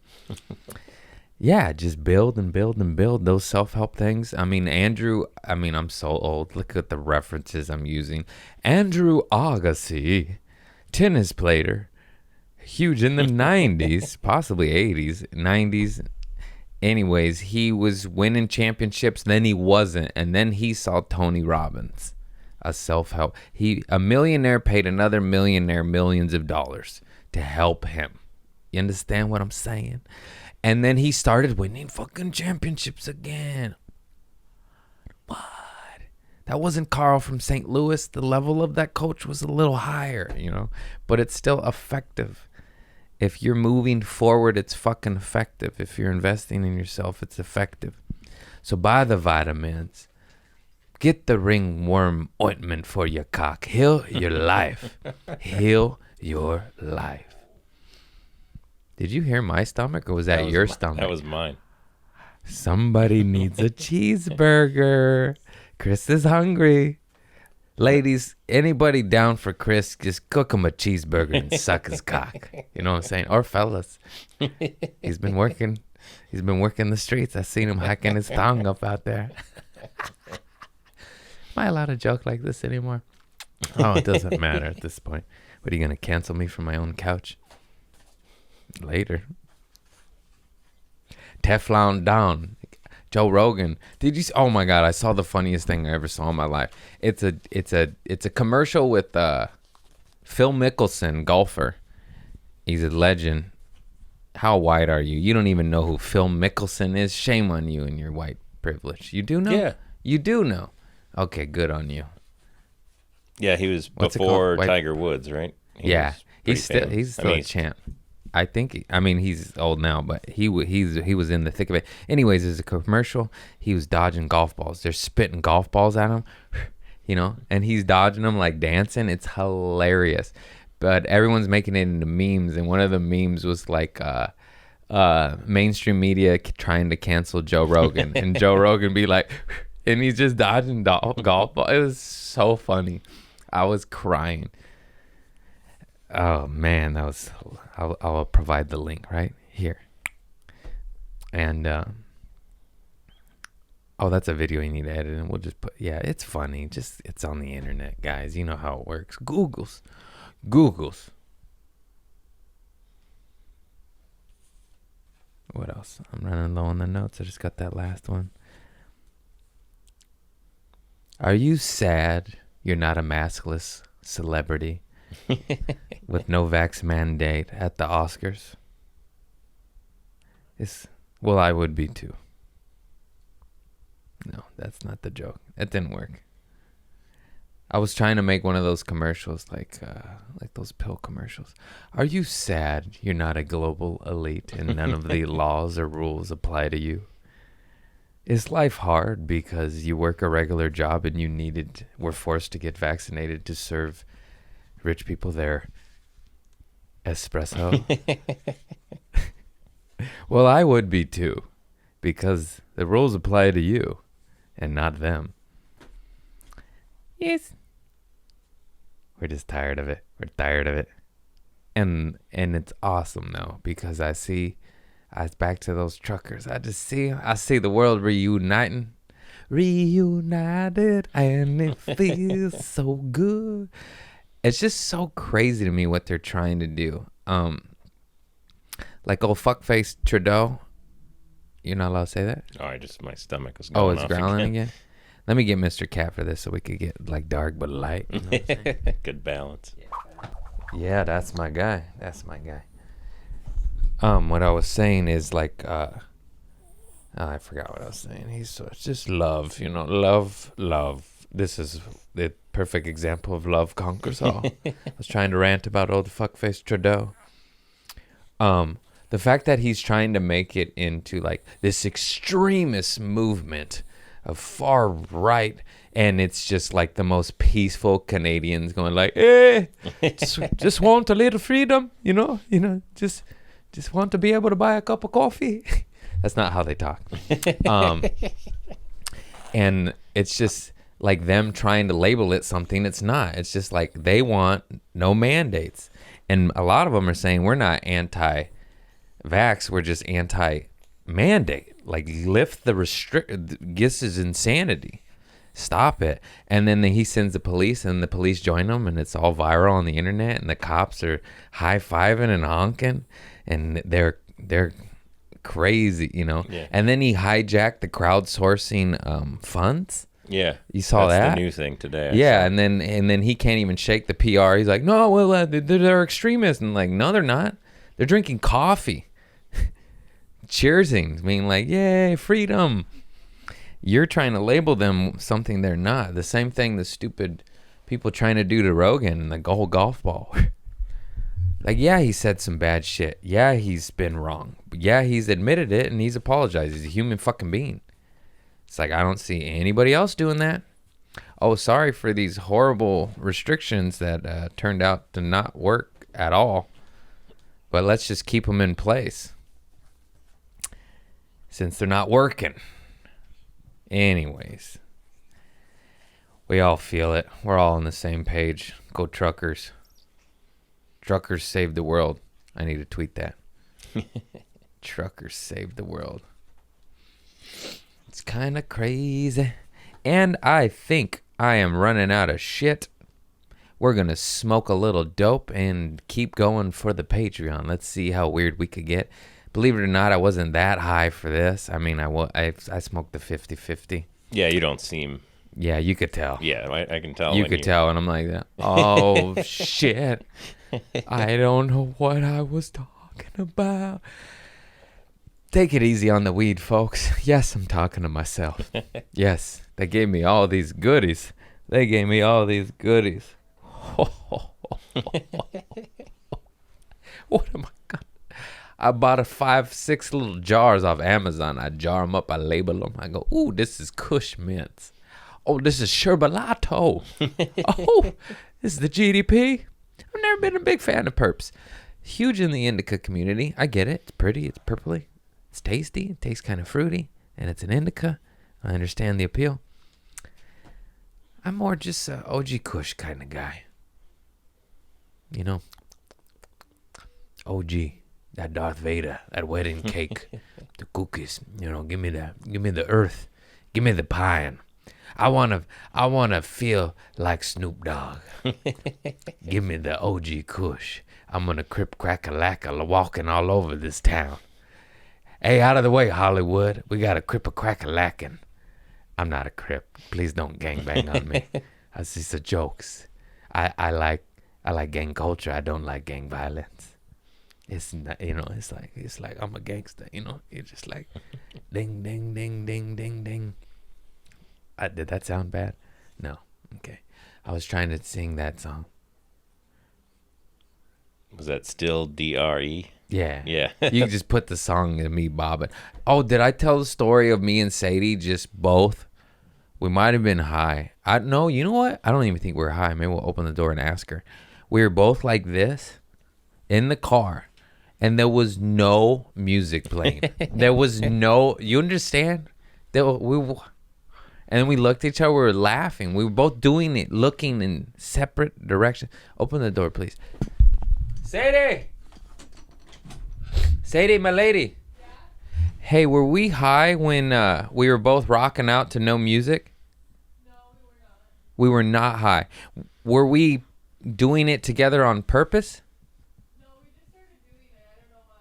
Yeah, just build and build and build those self-help things. I mean, I'm so old. Look at the references I'm using. Andrew Agassi, tennis player, huge in the 90s, possibly 80s, 90s. Anyways, he was winning championships, then he wasn't, and then he saw Tony Robbins, a self-help. A millionaire paid another millionaire millions of dollars to help him. You understand what I'm saying? And then he started winning fucking championships again. What? That wasn't Carl from St. Louis. The level of that coach was a little higher, but it's still effective. If you're moving forward, it's fucking effective. If you're investing in yourself, it's effective. So buy the vitamins. Get the ringworm ointment for your cock. Heal your life. Heal your life. Did you hear my stomach, or was that your stomach? That was mine. Somebody needs a cheeseburger. Chris is hungry. Ladies, anybody down for Chris, just cook him a cheeseburger and suck his cock. You know what I'm saying? Or fellas. He's been working the streets. I seen him hacking his tongue up out there. Am I allowed to joke like this anymore? Oh, it doesn't matter at this point. What, are you going to cancel me from my own couch? Later. Teflon down. Joe Rogan. Did you? Oh my God! I saw the funniest thing I ever saw in my life. It's a commercial with Phil Mickelson, golfer. He's a legend. How white are you? You don't even know who Phil Mickelson is. Shame on you and your white privilege. You do know? Yeah. You do know. Okay, good on you. Yeah, he was before Tiger Woods, right? He's still a champ. I think. He's old now, but he was in the thick of it. Anyways, there's a commercial. He was dodging golf balls. They're spitting golf balls at him, and he's dodging them like dancing. It's hilarious, but everyone's making it into memes. And one of the memes was like, mainstream media trying to cancel Joe Rogan, and Joe Rogan be like, and he's just dodging golf balls. It was so funny. I was crying. Oh man, that was. I'll provide the link right here. And that's a video you need to edit, and we'll just put. Yeah, it's funny. Just it's on the internet, guys. You know how it works. Googles. What else? I'm running low on the notes. I just got that last one. Are you sad you're not a maskless celebrity? With no vax mandate at the Oscars? Well, I would be too. No, that's not the joke. It didn't work. I was trying to make one of those commercials, like those pill commercials. Are you sad you're not a global elite and none of the laws or rules apply to you? Is life hard because you work a regular job and were forced to get vaccinated to serve rich people their espresso? Well, I would be too, because the rules apply to you and not them. Yes. We're just tired of it. And it's awesome though, because I see back to those truckers. I see the world reunited, and it feels so good. It's just so crazy to me what they're trying to do. Like old fuckface Trudeau. You're not allowed to say that? Oh, my stomach was going off. Oh, it's growling again? Let me get Mr. Cat for this so we could get like dark but light. You know what I'm saying? Good balance. Yeah, that's my guy. What I was saying is like, I forgot what I was saying. It's just love, love. This is the perfect example of love conquers all. I was trying to rant about old fuckface Trudeau. The fact that he's trying to make it into like this extremist movement of far right, and it's just like the most peaceful Canadians going like, just want a little freedom, just want to be able to buy a cup of coffee. That's not how they talk. And it's just like them trying to label it something it's not. It's just like they want no mandates. And a lot of them are saying we're not anti-vax, we're just anti-mandate. Like lift the this is insanity. Stop it. And then he sends the police, and the police join them, and it's all viral on the internet, and the cops are high-fiving and honking, and they're crazy, Yeah. And then he hijacked the crowdsourcing funds. Yeah, you saw that? That's the new thing today. Yeah, and then he can't even shake the PR. He's like, no, well, they're extremists, and like, no, they're not. They're drinking coffee, cheersing, being like, yay, freedom. You're trying to label them something they're not. The same thing the stupid people trying to do to Rogan and the whole golf ball. Like, yeah, he said some bad shit. Yeah, he's been wrong. Yeah, he's admitted it and he's apologized. He's a human fucking being. It's like, I don't see anybody else doing that. Oh, sorry for these horrible restrictions that turned out to not work at all. But let's just keep them in place since they're not working. Anyways, we all feel it. We're all on the same page. Go truckers. Truckers save the world. I need to tweet that. Truckers save the world. It's kind of crazy. And I think I am running out of shit. We're going to smoke a little dope and keep going for the Patreon. Let's see how weird we could get. Believe it or not, I wasn't that high for this. I mean, I smoked the 50-50. Yeah, you don't seem... Yeah, you could tell. Yeah, I can tell. You could tell, and I'm like that. Oh, shit. I don't know what I was talking about. Take it easy on the weed, folks. Yes, I'm talking to myself. Yes, they gave me all these goodies. What am I gonna... I bought 5-6 little jars off Amazon. I jar them up, I label them. I go, ooh, this is Kush Mints. Oh, this is Sherbalato. Oh, this is the GDP. I've never been a big fan of perps. Huge in the indica community. I get it. It's pretty. It's purpley. It's tasty. It tastes kind of fruity. And it's an indica. I understand the appeal. I'm more just a OG Kush kind of guy. You know? OG. That Darth Vader. That wedding cake. The cookies. You know, give me that. Give me the earth. Give me the pine. I wanna feel like Snoop Dogg. Give me the OG Kush. I'm gonna crip crack a lacker walking all over this town. Hey, out of the way, Hollywood. We got a crip a crack a lacking. I'm not a crip. Please don't gangbang on me. That's just a jokes. I like gang culture. I don't like gang violence. It's not, you know, it's like I'm a gangster, you know. It's just like ding ding ding ding ding ding. Did that sound bad? No. Okay. I was trying to sing that song. Was that still DRE? Yeah. Yeah. You can just put the song to me bobbing. Oh, did I tell the story of me and Sadie just both? We might have been high. No, you know what? I don't even think we were high. Maybe we'll open the door and ask her. We were both like this in the car, and there was no music playing. There was no... You understand? And we looked at each other, we were laughing. We were both doing it, looking in separate directions. Open the door, please. Sadie! Sadie, my lady. Yeah? Hey, were we high when we were both rocking out to no music? No, we were not. We were not high. Were we doing it together on purpose? No, we just started doing it. I don't know why.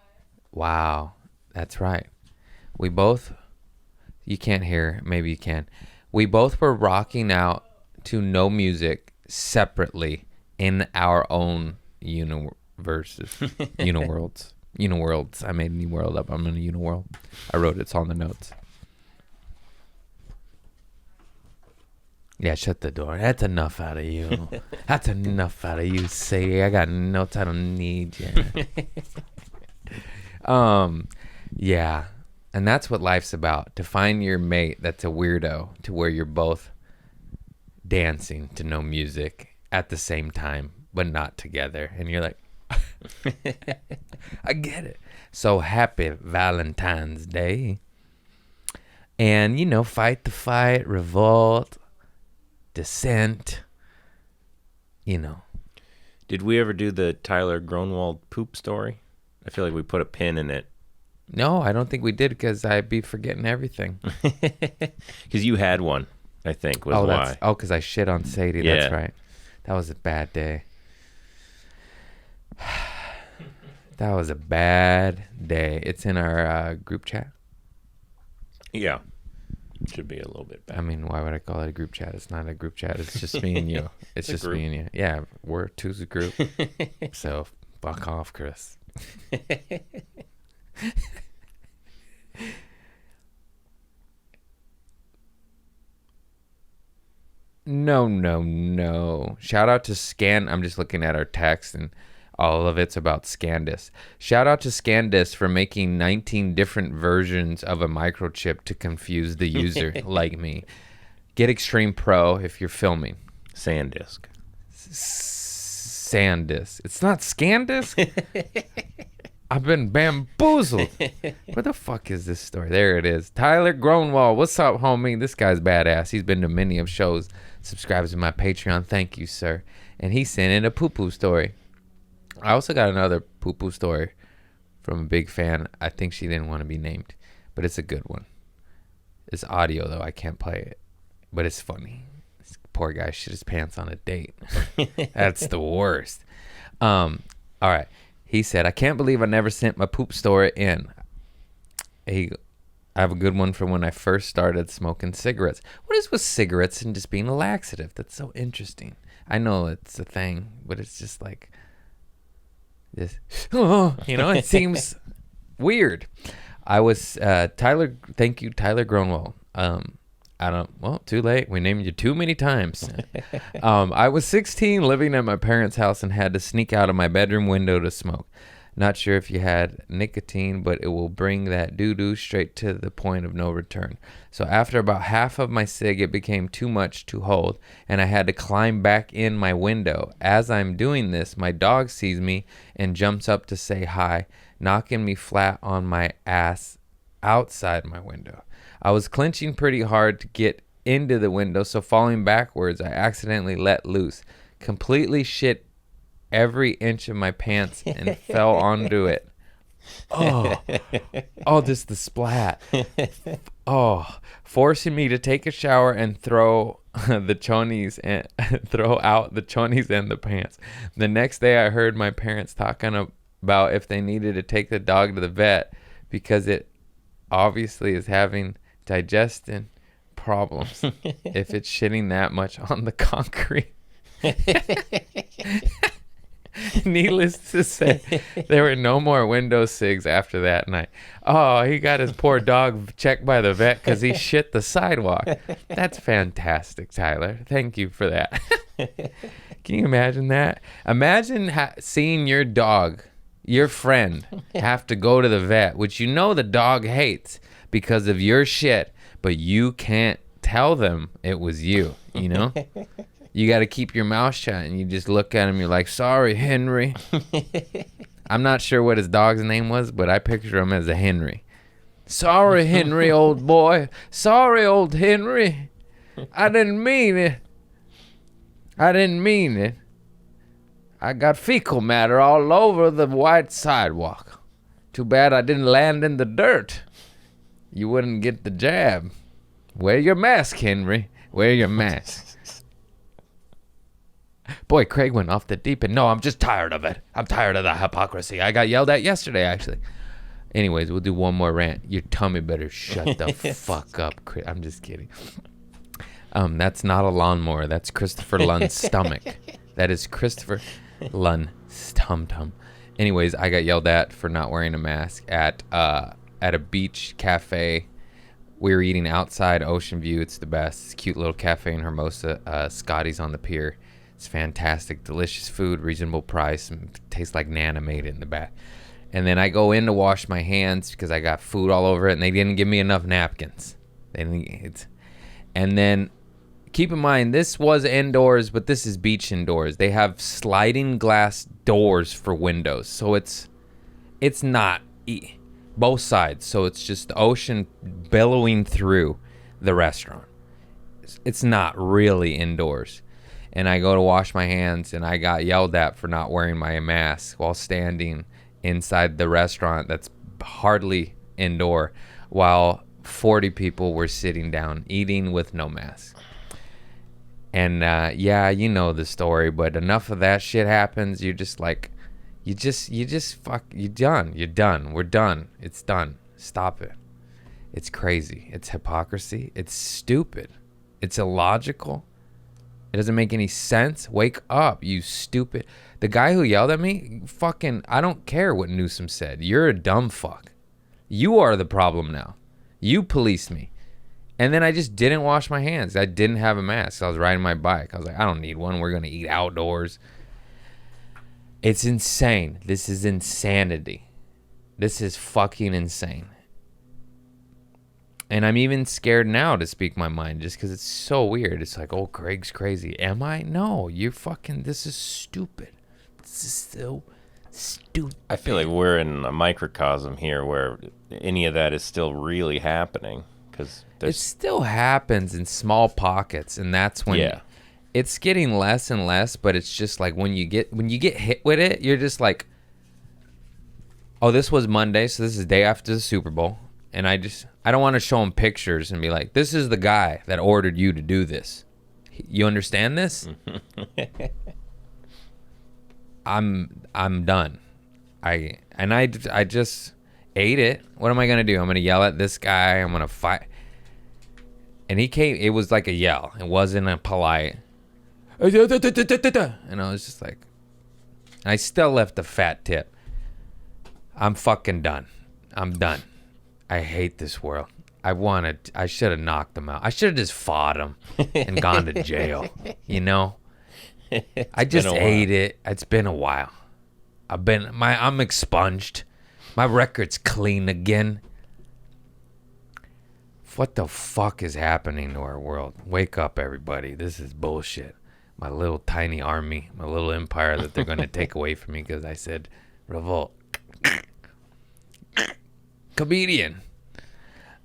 Wow, that's right. We both... You can't hear. Maybe you can. We both were rocking out to no music separately in our own universes. Uniworlds. Uniworlds. I made a new world up. I'm in a uniworld. I wrote it. It's on the notes. Yeah, shut the door. That's enough out of you. That's enough out of you, Sadie. I got notes. I don't need you. Yeah. And that's what life's about. To find your mate that's a weirdo, to where you're both dancing to no music at the same time, but not together. And you're like, I get it. So happy Valentine's Day. And, you know, fight the fight, revolt, dissent, you know. Did we ever do the Tyler Gronwald poop story? I feel like we put a pin in it. No, I don't think we did because I'd be forgetting everything. Because you had one, I think, was why. Oh, because I shit on Sadie. Yeah. That's right. That was a bad day. That was a bad day. It's in our group chat. Yeah. Should be a little bit bad. I mean, why would I call it a group chat? It's not a group chat. It's just me and you. It's just me and you. Yeah, we're two's a group. So, fuck off, Chris. No. Shout out to Scan. I'm just looking at our text and All of it's about ScanDisk. Shout out to ScanDisk for making 19 different versions of a microchip to confuse the user like me. Get Extreme Pro if you're filming. SanDisk. SanDisk. It's not ScanDisk? I've been bamboozled. Where the fuck is this story? There it is. Tyler Gronwall. What's up, homie? This guy's badass. He's been to many of shows. Subscribes to my Patreon. Thank you, sir. And he sent in a poo-poo story. I also got another poo-poo story from a big fan. I think she didn't want to be named, but it's a good one. It's audio, though. I can't play it, but it's funny. This poor guy shit his pants on a date. That's the worst. All right. He said, I can't believe I never sent my poop story in. I have a good one for when I first started smoking cigarettes. What is with cigarettes and just being a laxative? That's so interesting. I know it's a thing, but it's just like, this, it seems weird. I was, Tyler, thank you, Tyler Gronwall. Too late. We named you too many times. I was 16, living at my parents' house, and had to sneak out of my bedroom window to smoke. Not sure if you had nicotine, but it will bring that doo-doo straight to the point of no return. So after about half of my cig, it became too much to hold, and I had to climb back in my window. As I'm doing this, my dog sees me and jumps up to say hi, knocking me flat on my ass outside my window. I was clenching pretty hard to get into the window, so falling backwards, I accidentally let loose. Completely shit every inch of my pants and fell onto it. Just the splat. Forcing me to take a shower and throw the chonies and throw out the chonies and the pants. The next day, I heard my parents talking about if they needed to take the dog to the vet because it obviously is having digestion problems if it's shitting that much on the concrete. Needless to say, there were no more window cigs after that night. Oh, he got his poor dog checked by the vet because he shit the sidewalk. That's fantastic, Tyler. Thank you for that. Can you imagine that? Imagine seeing your dog, your friend, have to go to the vet, which the dog hates because of your shit, but you can't tell them it was you, You got to keep your mouth shut, and you just look at him. You're like, sorry, Henry. I'm not sure what his dog's name was, but I picture him as a Henry. Sorry, Henry, old boy. Sorry, old Henry. I didn't mean it. I got fecal matter all over the white sidewalk. Too bad I didn't land in the dirt. You wouldn't get the jab. Wear your mask, Henry. Wear your mask. Boy, Craig went off the deep end. No, I'm just tired of it. I'm tired of the hypocrisy. I got yelled at yesterday, actually. Anyways, we'll do one more rant. Your tummy better shut the fuck up, Craig. I'm just kidding. That's not a lawnmower. That's Christopher Lunn's stomach. That is Christopher Lunn's tum-tum. Anyways, I got yelled at for not wearing a mask at a beach cafe. We were eating outside Ocean View. It's the best. It's a cute little cafe in Hermosa. Scotty's on the pier. It's fantastic. Delicious food, reasonable price. Tastes like Nana made it in the back. And then I go in to wash my hands because I got food all over it, and they didn't give me enough napkins. And then keep in mind, this was indoors, but this is beach indoors. They have sliding glass doors for windows. So it's not both sides. So it's just the ocean billowing through the restaurant. It's not really indoors. And I go to wash my hands, and I got yelled at for not wearing my mask while standing inside the restaurant that's hardly indoor, while 40 people were sitting down eating with no mask. And yeah, you know the story, but enough of that shit happens. You're just like, you're done. We're done. It's done. Stop it. It's crazy. It's hypocrisy. It's stupid. It's illogical. It doesn't make any sense. Wake up, you stupid. The guy who yelled at me, I don't care what Newsom said. You're a dumb fuck. You are the problem now. You policed me. And then I just didn't wash my hands. I didn't have a mask. I was riding my bike. I was like, I don't need one. We're going to eat outdoors. It's insane. This is insanity. This is fucking insane. And I'm even scared now to speak my mind just because it's so weird. It's like, oh, Greg's crazy. Am I? No, you're fucking, this is stupid. This is so stupid. I feel like we're in a microcosm here where any of that is still really happening. Because it still happens in small pockets. And that's when it's getting less and less. But it's just like when you get hit with it, you're just like, oh, this was Monday. So this is the day after the Super Bowl. And I don't want to show him pictures and be like, this is the guy that ordered you to do this. You understand this? I'm done. I just ate it. What am I going to do? I'm going to yell at this guy. I'm going to fight. And he came, it was like a yell. It wasn't a polite. And I was just like, I still left a fat tip. I'm fucking done. I'm done. I hate this world. I should have knocked him out. I should have just fought him and gone to jail. You know? I just ate it. It's been a while. I'm expunged. My record's clean again. What the fuck is happening to our world? Wake up, everybody. This is bullshit. My little tiny army, my little empire that they're going to take away from me because I said revolt. Comedian.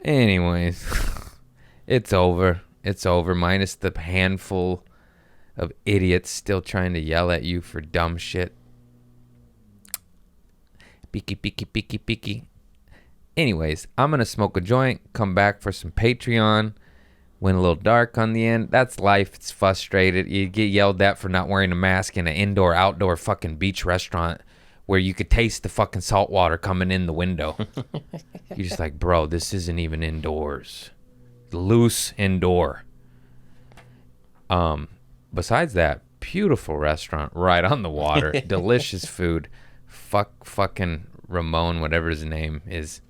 Anyways, it's over. It's over. Minus the handful of idiots still trying to yell at you for dumb shit. Peeky, peeky, peeky, peeky. Anyways, I'm going to smoke a joint, come back for some Patreon. Went a little dark on the end. That's life. It's frustrated. You get yelled at for not wearing a mask in an indoor-outdoor fucking beach restaurant where you could taste the fucking salt water coming in the window. You're just like, bro, this isn't even indoors. Loose indoor. Besides that, beautiful restaurant right on the water. Delicious food. Fucking Ramon, whatever his name is.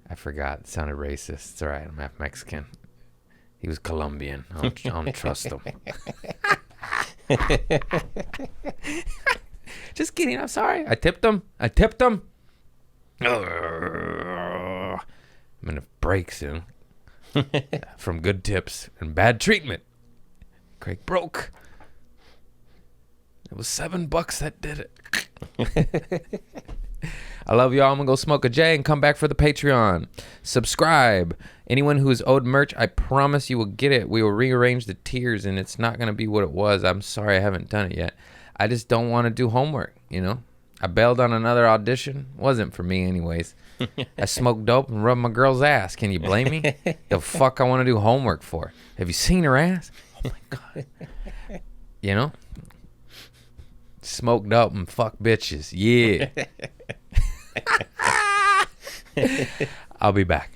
I forgot. It sounded racist. It's all right. I'm half Mexican. He was Colombian. I don't trust him. Just kidding. I'm sorry. I tipped him. I'm going to break soon. From good tips and bad treatment. Craig broke. It was $7 that did it. I love y'all. I'm going to go smoke a J and come back for the Patreon. Subscribe. Anyone who is owed merch, I promise you will get it. We will rearrange the tiers, and it's not going to be what it was. I'm sorry I haven't done it yet. I just don't want to do homework, you know? I bailed on another audition. Wasn't for me anyways. I smoked dope and rubbed my girl's ass. Can you blame me? The fuck I want to do homework for? Have you seen her ass? Oh, my God. You know? Smoked up and fuck bitches. Yeah. I'll be back.